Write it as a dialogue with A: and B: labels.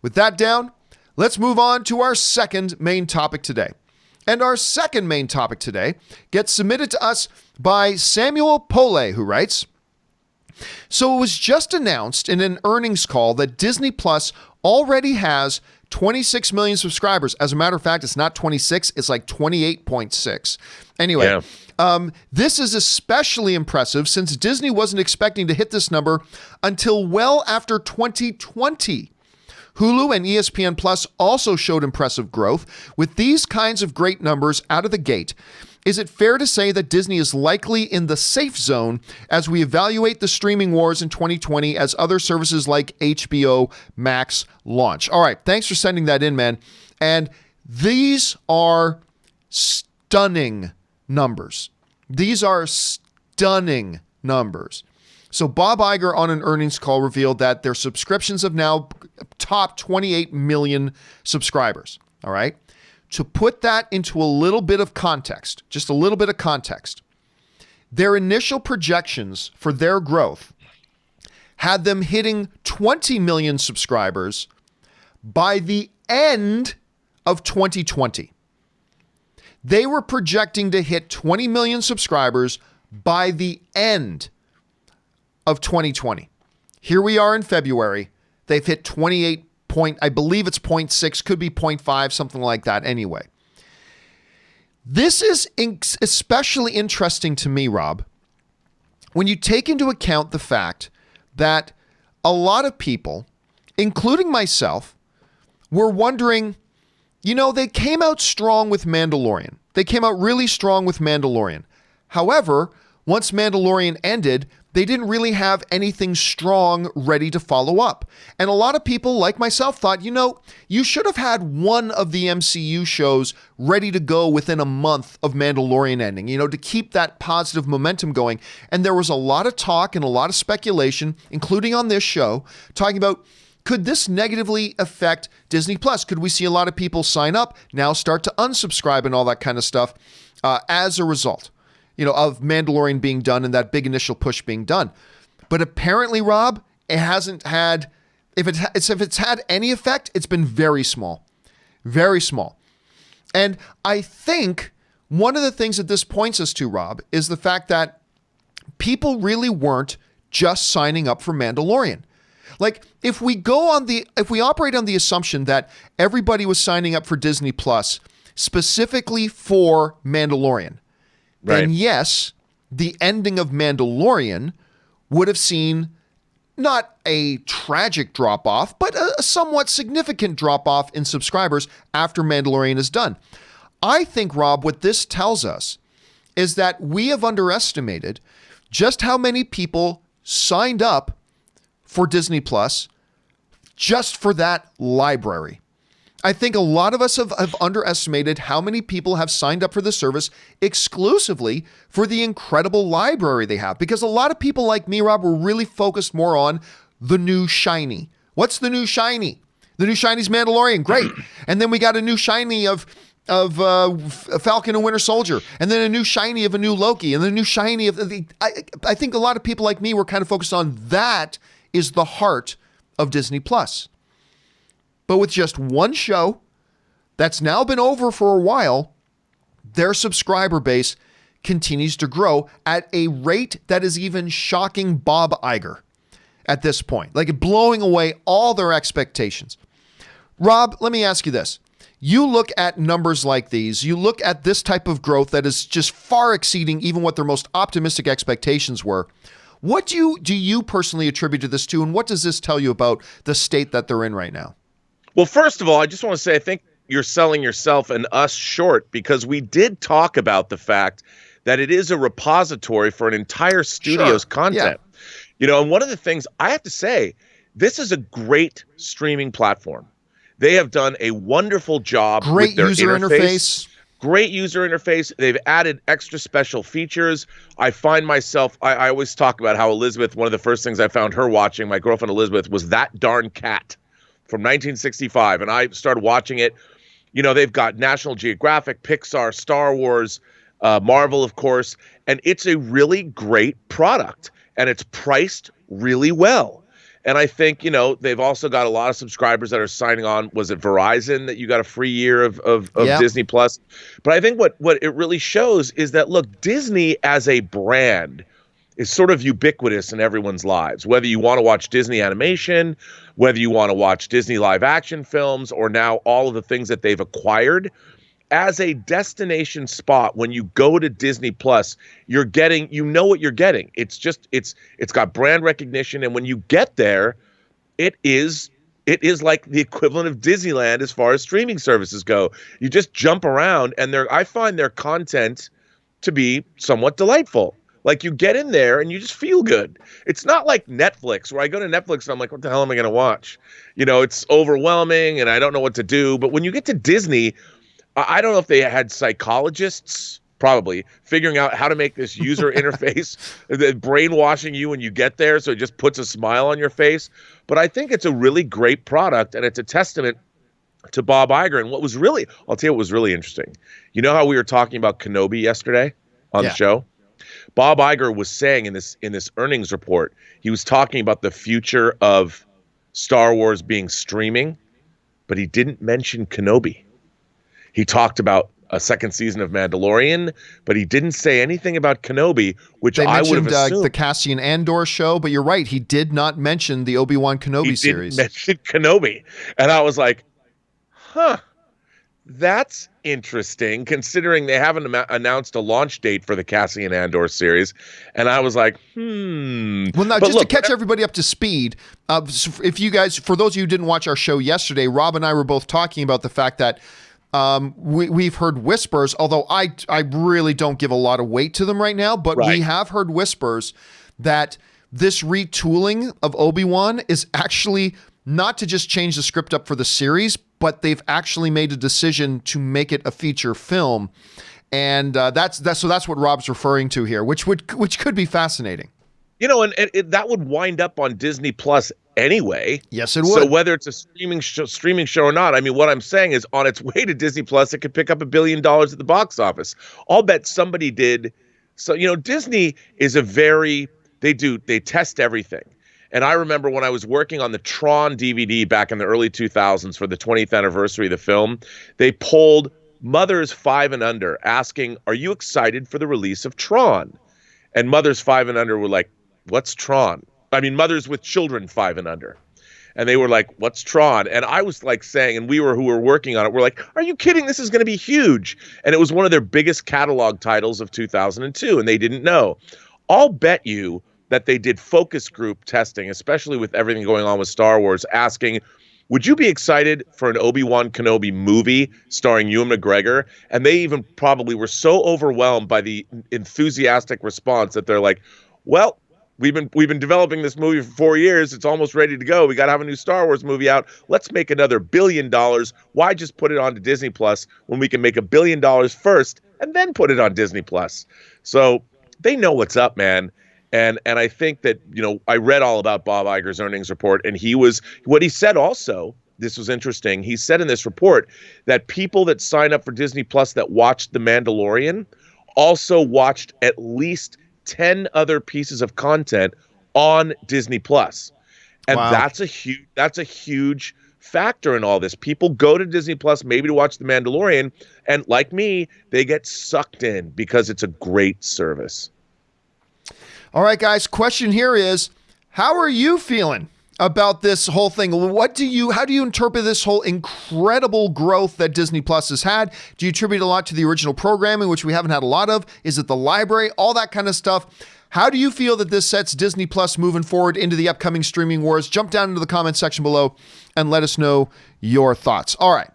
A: With that down, let's move on to our second main topic today. And our second main topic today gets submitted to us by Samuel Pole, who writes, so it was just announced in an earnings call that Disney Plus already has 26 million subscribers. As a matter of fact, it's not 26, it's like 28.6. Anyway, this is especially impressive since Disney wasn't expecting to hit this number until well after 2020. Hulu and ESPN Plus also showed impressive growth. With these kinds of great numbers out of the gate, is it fair to say that Disney is likely in the safe zone as we evaluate the streaming wars in 2020 as other services like HBO Max launch? All right, thanks for sending that in, man. And these are stunning numbers. These are stunning numbers. So Bob Iger on an earnings call revealed that their subscriptions have now topped 28 million subscribers. All right. To put that into a little bit of context, just a little bit of context, their initial projections for their growth had them hitting 20 million subscribers by the end of 2020. They were projecting to hit 20 million subscribers by the end of 2020. Here we are in February. They've hit 28 point, I believe it's 0.6, could be 0.5, something like that anyway. This is especially interesting to me, Rob, when you take into account the fact that a lot of people, including myself, were wondering, they came out strong with Mandalorian. They came out really strong with Mandalorian. However, once Mandalorian ended, they didn't really have anything strong ready to follow up. And a lot of people, like myself, thought, you should have had one of the MCU shows ready to go within a month of Mandalorian ending, to keep that positive momentum going. And there was a lot of talk and a lot of speculation, including on this show, talking about, could this negatively affect Disney Plus? Could we see a lot of people sign up, now start to unsubscribe and all that kind of stuff as a result? Of Mandalorian being done and that big initial push being done. But apparently, Rob, it hasn't had, if it's had any effect, it's been very small. Very small. And I think one of the things that this points us to, Rob, is the fact that people really weren't just signing up for Mandalorian. Like, if we operate on the assumption that everybody was signing up for Disney Plus specifically for Mandalorian, then yes, the ending of Mandalorian would have seen not a tragic drop-off, but a somewhat significant drop-off in subscribers after Mandalorian is done. I think, Rob, what this tells us is that we have underestimated just how many people signed up for Disney Plus just for that library. I think a lot of us have underestimated how many people have signed up for the service exclusively for the incredible library they have. Because a lot of people like me, Rob, were really focused more on the new shiny. What's the new shiny? The new shiny's Mandalorian. Great. And then we got a new shiny of Falcon and Winter Soldier. And then a new shiny of a new Loki. And then a new shiny of I think a lot of people like me were kind of focused on that is the heart of Disney Plus. But with just one show that's now been over for a while, their subscriber base continues to grow at a rate that is even shocking Bob Iger at this point, like blowing away all their expectations. Rob, let me ask you this. You look at numbers like these, you look at this type of growth that is just far exceeding even what their most optimistic expectations were. What do you personally attribute to this to, and what does this tell you about the state that they're in right now?
B: Well, first of all, I just want to say I think you're selling yourself and us short because we did talk about the fact that it is a repository for an entire studio's content. Yeah. And one of the things I have to say, this is a great streaming platform. They have done a wonderful job with their
A: user interface.
B: Great user interface. They've added extra special features. I find myself, I always talk about how Elizabeth, one of the first things I found her watching, my girlfriend Elizabeth, was That Darn Cat from 1965. And I started watching it. They've got National Geographic, Pixar, Star Wars, Marvel, of course. And it's a really great product. And it's priced really well. And I think, they've also got a lot of subscribers that are signing on. Was it Verizon that you got a free year of
A: Yep.
B: Disney Plus? But I think what it really shows is that, look, Disney as a brand is sort of ubiquitous in everyone's lives, whether you want to watch Disney animation, whether you want to watch Disney live action films, or now all of the things that they've acquired. As a destination spot, when you go to Disney Plus, you're getting, what you're getting. It's got brand recognition. And when you get there, it is like the equivalent of Disneyland as far as streaming services go. You just jump around, and I find their content to be somewhat delightful. Like, you get in there and you just feel good. It's not like Netflix, where I go to Netflix and I'm like, what the hell am I going to watch? It's overwhelming and I don't know what to do. But when you get to Disney, I don't know if they had psychologists probably figuring out how to make this user interface, brainwashing you when you get there, so it just puts a smile on your face. But I think it's a really great product, and it's a testament to Bob Iger. And I'll tell you what was really interesting. You know how we were talking about Kenobi yesterday on the show? Bob Iger was saying in this earnings report, he was talking about the future of Star Wars being streaming, but he didn't mention Kenobi. He talked about a second season of Mandalorian, but he didn't say anything about Kenobi, which I would have assumed.
A: The Cassian Andor show, but you're right. He did not mention the Obi-Wan Kenobi series.
B: He didn't mention Kenobi. And I was like, that's interesting, considering they haven't announced a launch date for the Cassian Andor series. And I was like,
A: Well, now, just to catch everybody up to speed, if you guys, for those of you who didn't watch our show yesterday, Rob and I were both talking about the fact that we've heard whispers, although I really don't give a lot of weight to them right now, but we have heard whispers that this retooling of Obi-Wan is actually not to just change the script up for the series, but they've actually made a decision to make it a feature film. And that's what Rob's referring to here, which could be fascinating.
B: And that would wind up on Disney Plus anyway.
A: Yes, it would.
B: So whether it's a streaming show or not, I mean, what I'm saying is, on its way to Disney Plus, it could pick up $1 billion at the box office. I'll bet somebody did. So, Disney is they test everything. And I remember when I was working on the Tron DVD back in the early 2000s for the 20th anniversary of the film, they polled mothers 5 and under asking, are you excited for the release of Tron? And mothers 5 and under were like, what's Tron? I mean, mothers with children 5 and under. And they were like, what's Tron? And I was like saying, and who were working on it, we're like, are you kidding? This is going to be huge. And it was one of their biggest catalog titles of 2002, and they didn't know. I'll bet you that they did focus group testing, especially with everything going on with Star Wars, asking, would you be excited for an Obi-Wan Kenobi movie starring Ewan McGregor? And they even probably were so overwhelmed by the enthusiastic response that they're like, well, we've been developing this movie for 4 years. It's almost ready to go. We got to have a new Star Wars movie out. Let's make another $1 billion. Why just put it on to Disney Plus when we can make $1 billion first and then put it on Disney Plus? So they know what's up, man. And I think that, I read all about Bob Iger's earnings report, and what he said also, this was interesting. He said in this report that people that sign up for Disney Plus that watched The Mandalorian also watched at least 10 other pieces of content on Disney Plus. And
A: wow.
B: that's a huge factor in all this. People go to Disney Plus maybe to watch The Mandalorian, and like me, they get sucked in because it's a great service.
A: All right, guys, question here is, how are you feeling about this whole thing? How do you interpret this whole incredible growth that Disney Plus has had? Do you attribute a lot to the original programming, which we haven't had a lot of? Is it the library? All that kind of stuff. How do you feel that this sets Disney Plus moving forward into the upcoming streaming wars? Jump down into the comment section below and let us know your thoughts. All right.